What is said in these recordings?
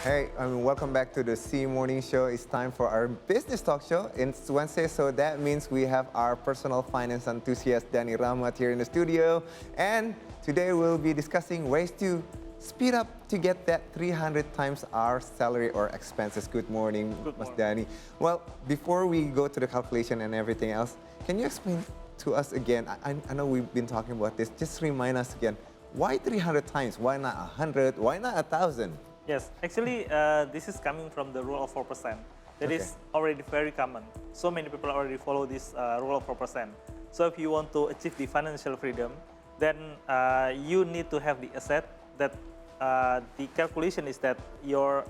Hey, welcome back to the C Morning Show. It's time for our business talk show. It's Wednesday, so that means we have our personal finance enthusiast, Dani Rachmat, here in the studio. And today we'll be discussing ways to speed up to get that 300 times our salary or expenses. Good morning, Mas Dani. Well, before we go to the calculation and everything else, can you explain to us again? I know we've been talking about this. Just remind us again, why 300 times? Why not 100? Why not 1,000? Yes, actually, this is coming from the rule of 4%. That is already very common. So many people already follow this rule of 4%. So if you want to achieve the financial freedom, then you need to have the asset that the calculation is that your,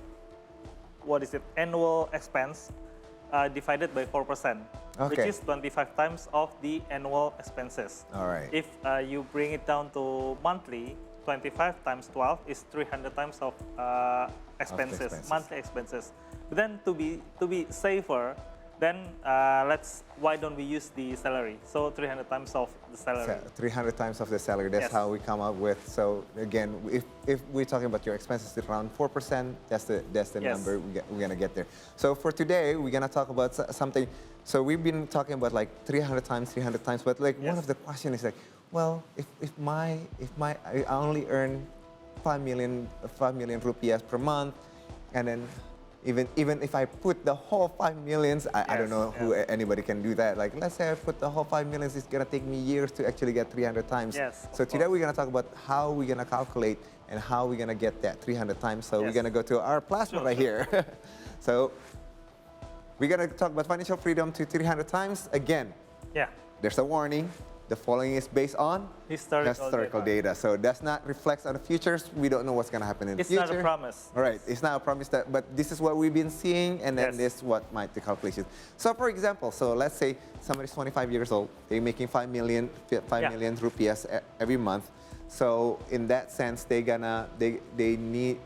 annual expense divided by 4%, which is 25 times of the annual expenses. All right. If you bring it down to monthly, 25 times 12 is 300 times of expenses, monthly expenses. But then to be safer, then why don't we use the salary? So 300 times of the salary. 300 times of the salary, that's how we come up with. So again, if we're talking about your expenses around 4%, that's the number we're gonna get there. So for today, we're gonna talk about something. So we've been talking about like 300 times, but like one of the questions is like, well, if I only earn 5 million rupiahs per month, and then even if I put the whole 5 millions, I don't know who anybody can do that. Like, let's say I put the whole 5 millions, it's gonna take me years to actually get 300 times. Yes, so today we're gonna talk about how we're gonna calculate and how we're gonna get that 300 times. So we're gonna go to our plasma right here. So we're gonna talk about financial freedom to 300 times. Again, there's a warning. The following is based on historical data. So does not reflect on the futures. We don't know what's going to happen in the future. It's not a promise. All right, it's not a promise, but this is what we've been seeing, and then this is what might the calculation. So for example, so let's say somebody's 25 years old, they're making 5 million rupiahs every month. So in that sense, they will need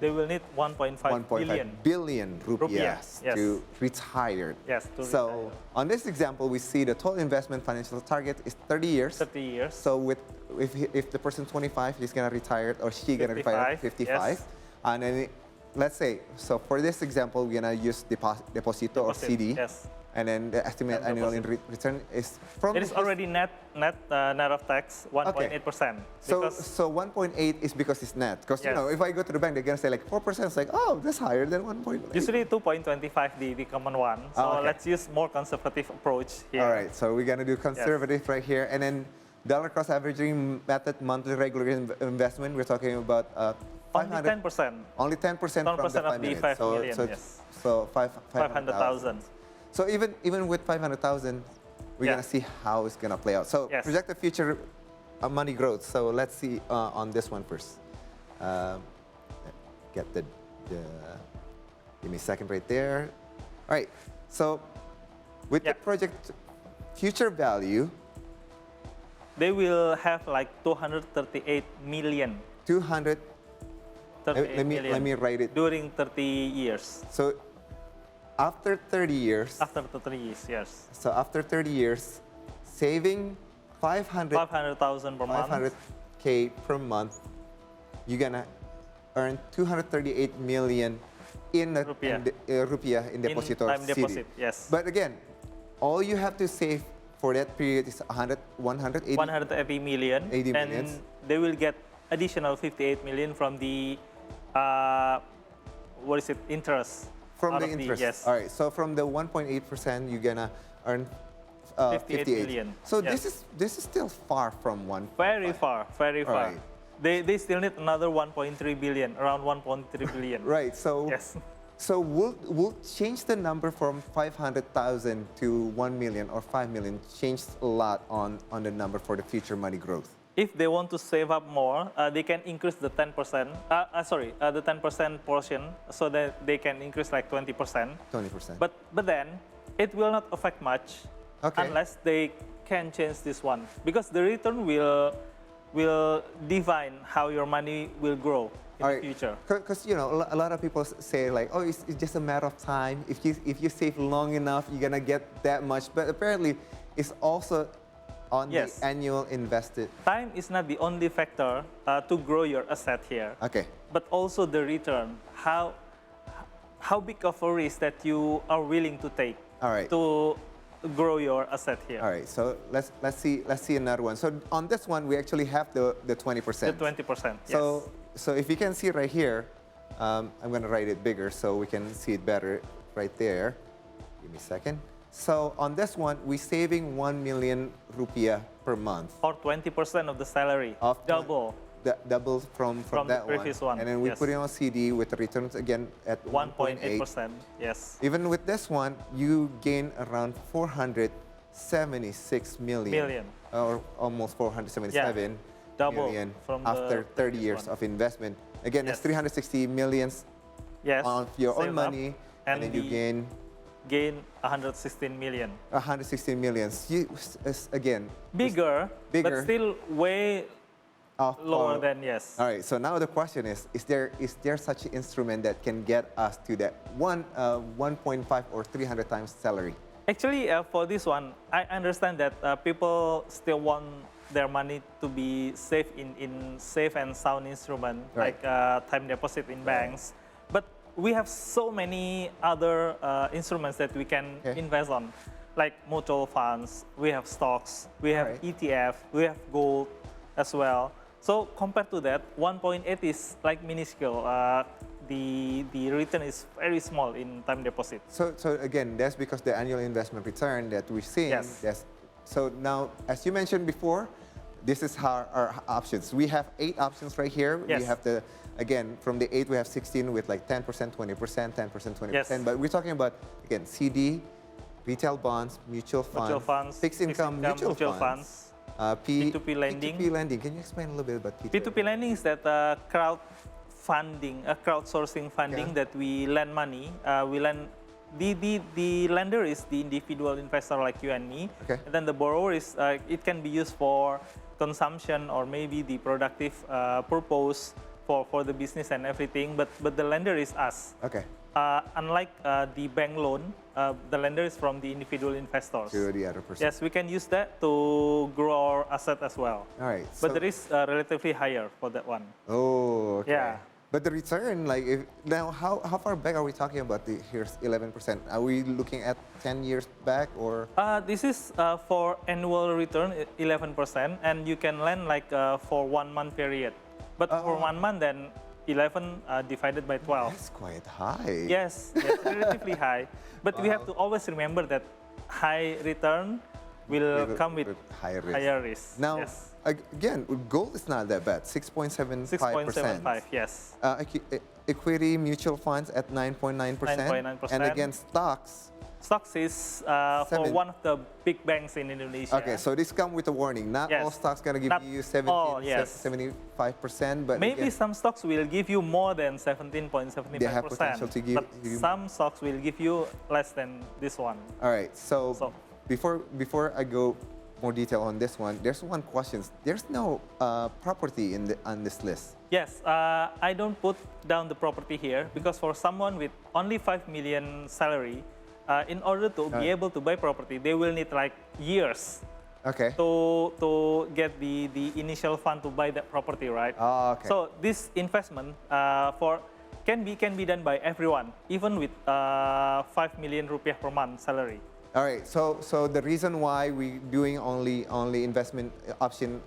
1.5 billion rupiahs to retire. So on this example, we see the total investment financial target is 30 years. 30 years. So if the person 25, he's gonna retire or she gonna retire at 55, and then let's say, so for this example, we're gonna use deposito or CD. And then the estimated annual return is from... It is already net of tax, 1.8%. So 1.8 is because it's net. Because, you know, if I go to the bank, they're going to say like 4%. It's like, oh, that's higher than 1.8. Usually 2.25, the common one. So let's use more conservative approach here. All right, so we're going to do conservative right here. And then dollar cost averaging method, monthly regular investment, we're talking about 500. Only 10%. From the 5 million. So 500,000. So even with 500,000, we're gonna see how it's gonna play out. So projected future money growth. So let's see on this one first. Get the give me a second right there. All right. So with the project future value, they will have like 238 million. 238 million. Let me write it. During 30 years. So after 30 years. After 30 years, yes. So after 30 years, saving 500,000 per month. 500K per month, you're gonna earn 238 million in rupiah in deposit or CD. Deposit, yes. But again, all you have to save for that period is 180 million. And they will get additional 58 million from the interest. From the interest. All right. So from the 1.8%, you're gonna earn 58 million. So this is still far from 1. Very far. Right. They still need another 1.3 billion, around 1.3 billion. Right. So so we'll change the number from 500,000 to 1 million or 5 million. Changed a lot on the number for the future money growth. If they want to save up more, they can increase the 10%. The 10% portion, so that they can increase like 20%. 20%. But then it will not affect much unless they can change this one, because the return will define how your money will grow in the future. Because you know, a lot of people say like, oh, it's just a matter of time. If you save long enough, you're gonna get that much. But apparently, it's also on the annual invested. Time is not the only factor to grow your asset here. Okay. But also the return. how big of a risk that you are willing to take All right. to grow your asset here. All right, so let's see another one. So on this one, we actually have the 20%. The 20%. So if you can see right here, I'm going to write it bigger so we can see it better right there. Give me a second. So on this one, we're saving 1 million rupiah per month. Or 20% of the salary. Double. Double from that the previous one. And then we Yes. put it on CD with the returns again at 1.8%. Yes. Even with this one, you gain around 476 million. Or almost 477 Double million from the after 30 previous years one. of investment. Again, it's Yes. 360 millions on your own Save up, money, and then you gain 116 million. 116 millions. Again, Bigger, but still way lower than yes. All right. So now the question is there such an instrument that can get us to that 1.5 or 300 times salary? Actually, for this one, I understand that people still want their money to be safe in safe and sound instrument, Right. like time deposit in banks. But we have so many other instruments that we can invest on, like mutual funds, we have stocks, we have ETF, we have gold as well. So compared to that, 1.8 is like minuscule. The return is very small in time deposit. So again, that's because the annual investment return that we're seeing. Yes. So now, as you mentioned before, this is our options. We have 8 options right here. Yes. We have again, from the 8, we have 16 with like 10%, 20%, 10%, 20%. Yes. But we're talking about, again, CD, retail bonds, mutual funds, fixed income mutual funds. P2P lending. P2P lending. Can you explain a little bit about P2P? P2P lending is that crowdsourcing funding that we lend money. We lend the lender is the individual investor like you and me. Okay. And then the borrower is it can be used for consumption or maybe the productive purpose for the business and everything. But the lender is us. Okay. Unlike the bank loan, the lender is from the individual investors. To the other person. Yes, we can use that to grow our asset as well. All right. But the risk relatively higher for that one. Oh, okay. Yeah. But the return, like, now how far back are we talking about? Here's 11%. Are we looking at 10 years back or? This is for annual return, 11%, and you can lend like for 1 month period. But for 1 month, then 11 divided by 12. That's quite high. Yes, relatively high. But we have to always remember that high return will come with higher risk. Now, again, gold is not that bad, 6.75%. 6.75, yes. Equity mutual funds at 9.9%. 9.9%. And again, stocks. Stocks is for one of the big banks in Indonesia. Okay, so this comes with a warning. Not all stocks going to give you 75%, but maybe some stocks will give you more than 17.75%. They have potential to give but some stocks will give you less than this one. All right, so before I go more detail on this one, there's one question. There's no property on this list. Yes, I don't put down the property here because for someone with only 5 million salary, in order to be able to buy property, they will need like years to get the initial fund to buy that property, right? Oh, okay. So this investment can be done by everyone, even with 5 million rupiah per month salary. All right, so the reason why we're doing only investment option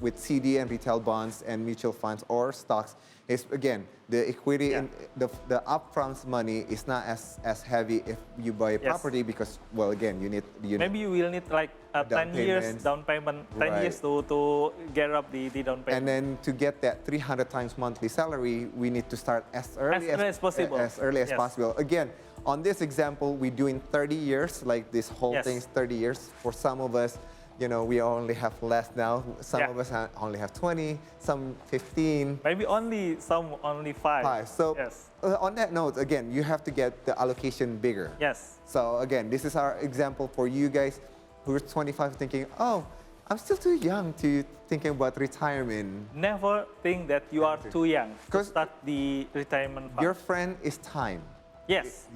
with CD and retail bonds and mutual funds or stocks is, again, the equity and the upfront money is not as heavy if you buy a property because, well, again, you need maybe you will need like 10 years down payment, 10 years to get up the down payment. And then to get that 300 times monthly salary, we need to start as early as possible. As early as possible. Again, on this example, we're doing 30 years, like this whole thing is 30 years. For some of us, we only have less now. Some of us only have 20, some 15. Maybe only 5. So on that note, again, you have to get the allocation bigger. Yes. So again, this is our example for you guys who are 25 thinking, oh, I'm still too young to thinking about retirement. Never think that you are too young to start the retirement fund. Your friend is time. Yes.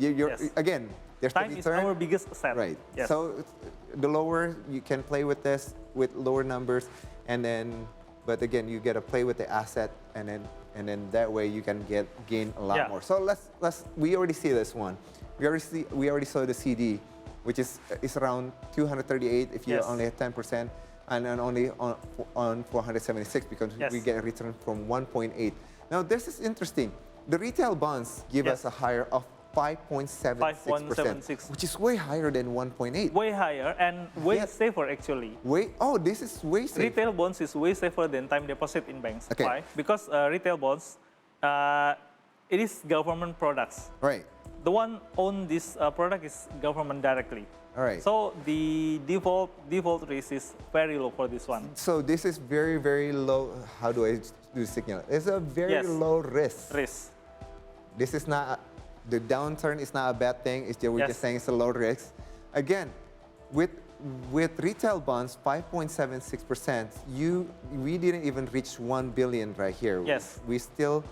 Again, there's time the is return. our biggest asset. Right. Yes. So the lower you can play with this with lower numbers, and then but again, you get to play with the asset, and then that way you can gain a lot more. So we already see this one. We already saw the CD, which is around 238 if you only have 10%, and then only on 476 because we get a return from 1.8. Now this is interesting. The retail bonds give us a higher of 5.76%, which is way higher than 1.8. Way higher and way safer actually. This is way safer. Retail bonds is way safer than time deposit in banks. Okay. Why? Because retail bonds, it is government products. Right. The one own this product is government directly. All right. So the default risk is very low for this one. So this is very, very low. How do I do the signal? It's a very low risk. This is not, the downturn is not a bad thing. It's just, we're just saying it's a low risk. Again, with retail bonds, 5.76%, we didn't even reach 1 billion right here. Yes. We're still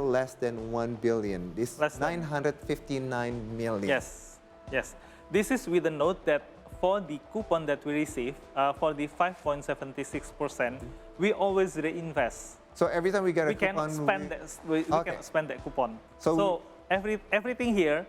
less than 1 billion. This is 959 million. Yes, yes. This is with a note that for the coupon that we receive, for the 5.76%, we always reinvest. So every time we get a coupon, we can spend that coupon. So everything here,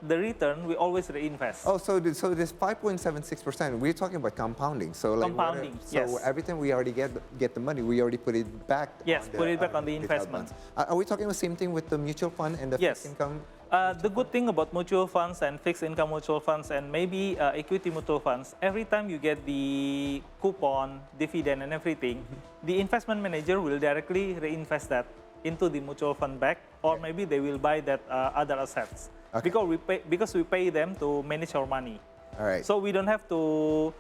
the return, we always reinvest. Oh, so this 5.76%, we're talking about compounding. So like compounding, so every time we already get the money, we already put it back. Yes, put it back on the investment. Are we talking the same thing with the mutual fund and the fixed income? The good thing about mutual funds and fixed income mutual funds and maybe equity mutual funds, every time you get the coupon, dividend and everything, the investment manager will directly reinvest that into the mutual fund back, or maybe they will buy that other assets. Because we pay them to manage our money. All right. So we don't have to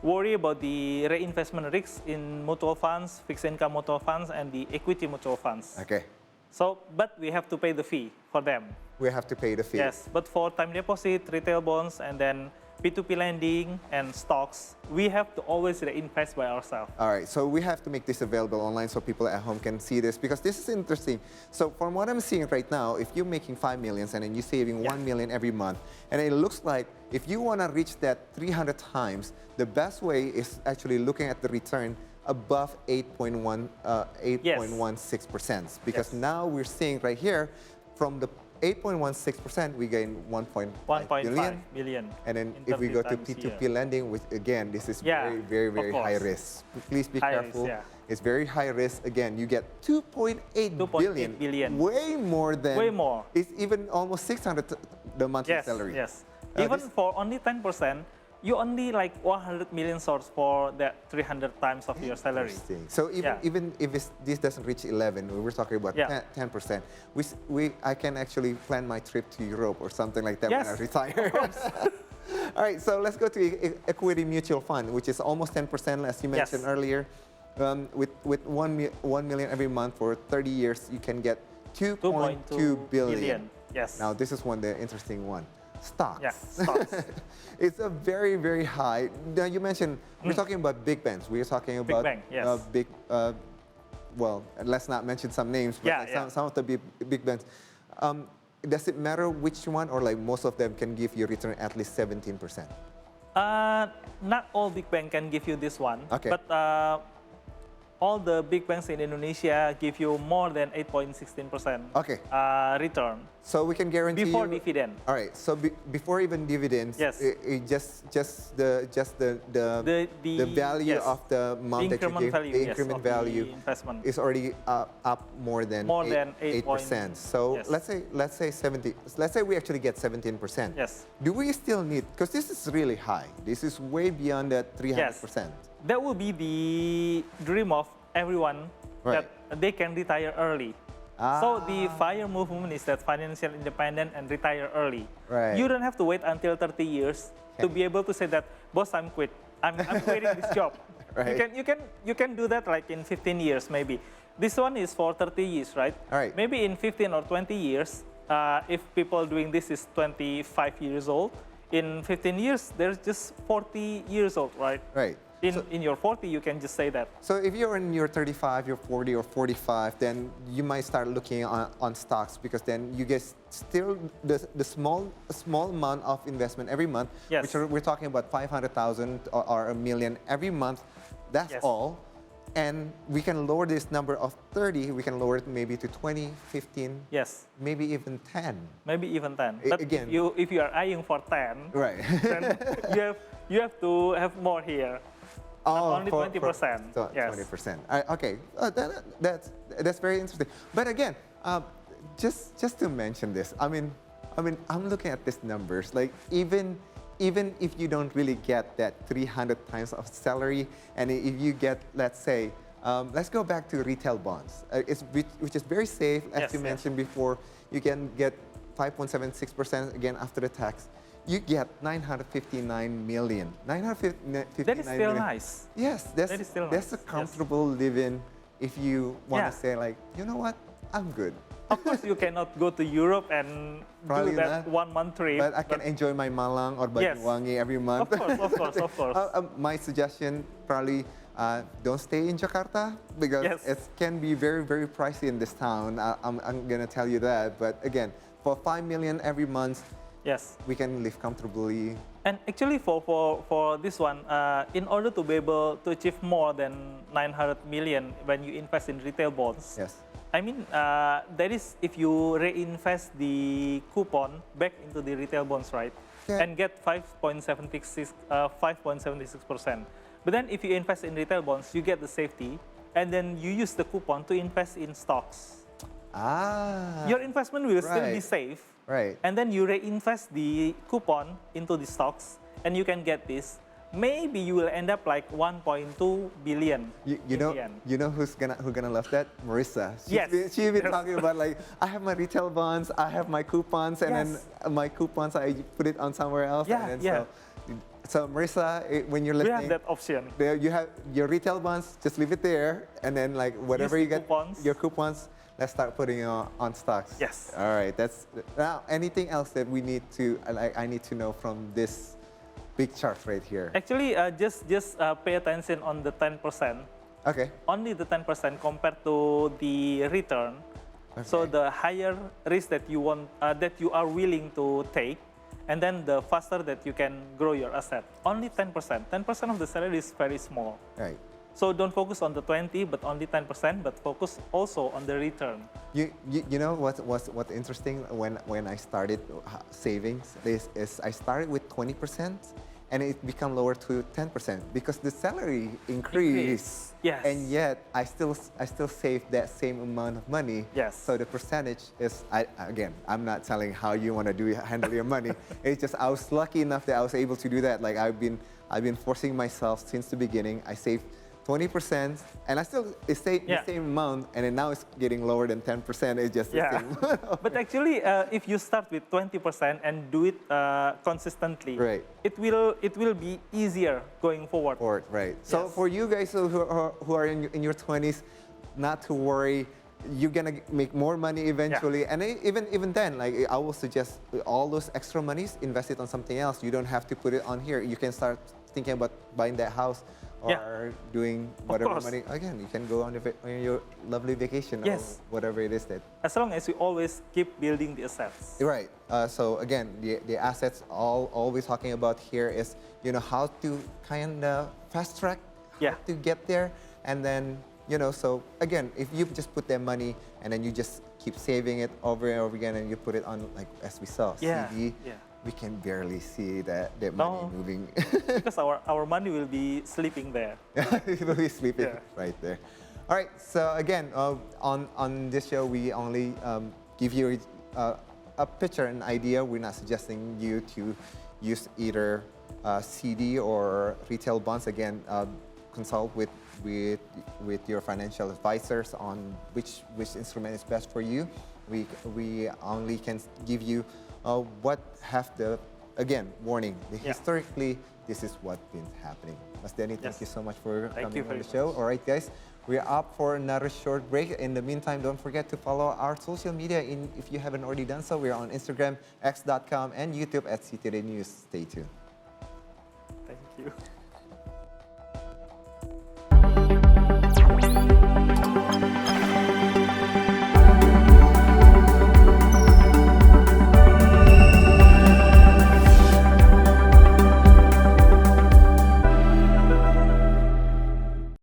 worry about the reinvestment risks in mutual funds, fixed income mutual funds, and the equity mutual funds. Okay. So, but we have to pay the fee for them. We have to pay the fee. Yes, but for time deposit, retail bonds, and then P2P lending and stocks, we have to always reinvest by ourselves. All right, so we have to make this available online so people at home can see this, because this is interesting. So from what I'm seeing right now, if you're making 5 million and then you're saving 1 million every month, and it looks like if you want to reach that 300 times, the best way is actually looking at the return above 8.16%, because now we're seeing right here from the 8.16%, we gain 1.5 billion. And then if we go to P2P lending, which again, this is very, very, very high risk. Please be careful. It's very high risk. Again, you get 2.8 billion. Way more than. Way more. It's even almost 600 the monthly salary. Yes. Even for only 10%, you only like 100 million source for that 300 times of your salary. So even if this doesn't reach 11, we're talking about 10%. I can actually plan my trip to Europe or something like that when I retire. All right, so let's go to equity mutual fund, which is almost 10%, as you mentioned earlier. With 1 million every month for 30 years, you can get 2.2 billion. Yes. Now this is the interesting one. Stocks. Yeah, stocks. It's a very, very high. Now you mentioned we're talking about big banks. We're talking about big bank, well, let's not mention some names, but some of the big banks. Does it matter which one, or like most of them can give you return at least 17%? Not all big banks can give you this one, but all the big banks in Indonesia give you more than 8.16% return. So we can guarantee before dividend. All right. So before even dividends, just the value of the amount that you give, the increment value investment is already up more than 8%. So let's say 70. Let's say we actually get 17%. Yes. Do we still need? Because this is really high. This is way beyond that 300%. That will be the dream of everyone, that they can retire early. So the FIRE movement is that financial independent and retire early. You don't have to wait until 30 years to be able to say that, boss, I'm quit. I'm quitting this job. You can do that like in 15 years maybe. This one is for 30 years, right? Maybe in 15 or 20 years, if people doing this is 25 years old, in 15 years, they're just 40 years old, right? In your 40, you can just say that. So if you're in your 35, you're 40 or 45, then you might start looking on stocks, because then you get still the small amount of investment every month, which we're talking about 500,000 or $1 million every month. That's all. And we can lower this number of 30, we can lower it maybe to 20, 15, Yes. maybe even 10. Maybe even 10. But Again, if you are eyeing for 10, right. then you have to have more here. Only 20%. Yes. 20%. Okay, that's very interesting. But again, just to mention this, I mean, I'm looking at these numbers. Like even if you don't really get that 300 times of salary, and if you get, let's say, let's go back to retail bonds, which is very safe, as you mentioned before. You can get 5.76% again after the tax. You get 959 million. 959 That is still million. Nice. Yes, that's a comfortable living. If you want to say like, you know what, I'm good. Of course, you cannot go to Europe and Probably do that 1 month trip. But I can enjoy my Malang or Banyuwangi every month. Of course. My suggestion, probably don't stay in Jakarta, because it can be very, very pricey in this town. I'm going to tell you that. But again, for 5 million every month, we can live comfortably. And actually, for this one, in order to be able to achieve more than 900 million when you invest in retail bonds, I mean, that is if you reinvest the coupon back into the retail bonds, right? And get 5.76%. But then if you invest in retail bonds, you get the safety, and then you use the coupon to invest in stocks. Your investment will still be safe. Right. And then you reinvest the coupon into the stocks, and you can get this. Maybe you will end up like 1.2 billion. You know who's gonna love that? Marissa. She's been talking about like, I have my retail bonds, I have my coupons, and then my coupons I put it on somewhere else. So Marissa, when you're listening, we have that option. You have your retail bonds, just leave it there, and then like whatever you get, your coupons, let's start putting it on stocks. Yes. All right. That's now. Anything else that we need to? I need to know from this big chart right here. Actually, just pay attention on the 10%. Okay. Only the 10% compared to the return. Okay. So the higher risk that you want, that you are willing to take, and then the faster that you can grow your asset. Only 10%. 10% of the salary is very small. Right. So don't focus on the 20, but only 10%, but focus also on the return. You know what's interesting when I started savings is I started with 20%, and it became lower to 10% because the salary increased. Yes. And yet I still saved that same amount of money. Yes. So the percentage is, again, I'm not telling how you want to handle your money. It's just I was lucky enough that I was able to do that. Like I've been forcing myself since the beginning. I saved 20%, and I still stay the same amount, and then now it's getting lower than 10%. It's just the same. But actually, if you start with 20% and do it consistently, it will be easier going forward. Right. So for you guys who are in your 20s, not to worry. You're gonna make more money eventually, and even then, like I will suggest all those extra monies, invest it on something else. You don't have to put it on here. You can start thinking about buying that house. Or doing whatever money. Again, you can go on your lovely vacation or whatever it is that. As long as you always keep building the assets. Right. So again, the assets always talking about here is, you know, how to kind of fast track how to get there, and then, you know, so again, if you just put that money and then you just keep saving it over and over again, and you put it on, like as we saw, CD. We can barely see that money moving. Because our money will be sleeping there. It will be sleeping right there. All right, so again, on this show, we only give you a picture, an idea. We're not suggesting you to use either CD or retail bonds. Again, consult with your financial advisors on which instrument is best for you. We only can give you what have the, again, warning. Historically, this is what's been happening. Mas Dani, thank you so much for coming on the show. All right, guys, we're up for another short break. In the meantime, don't forget to follow our social media. If you haven't already done so, we're on Instagram, x.com, and YouTube at CTD News. Stay tuned. Thank you.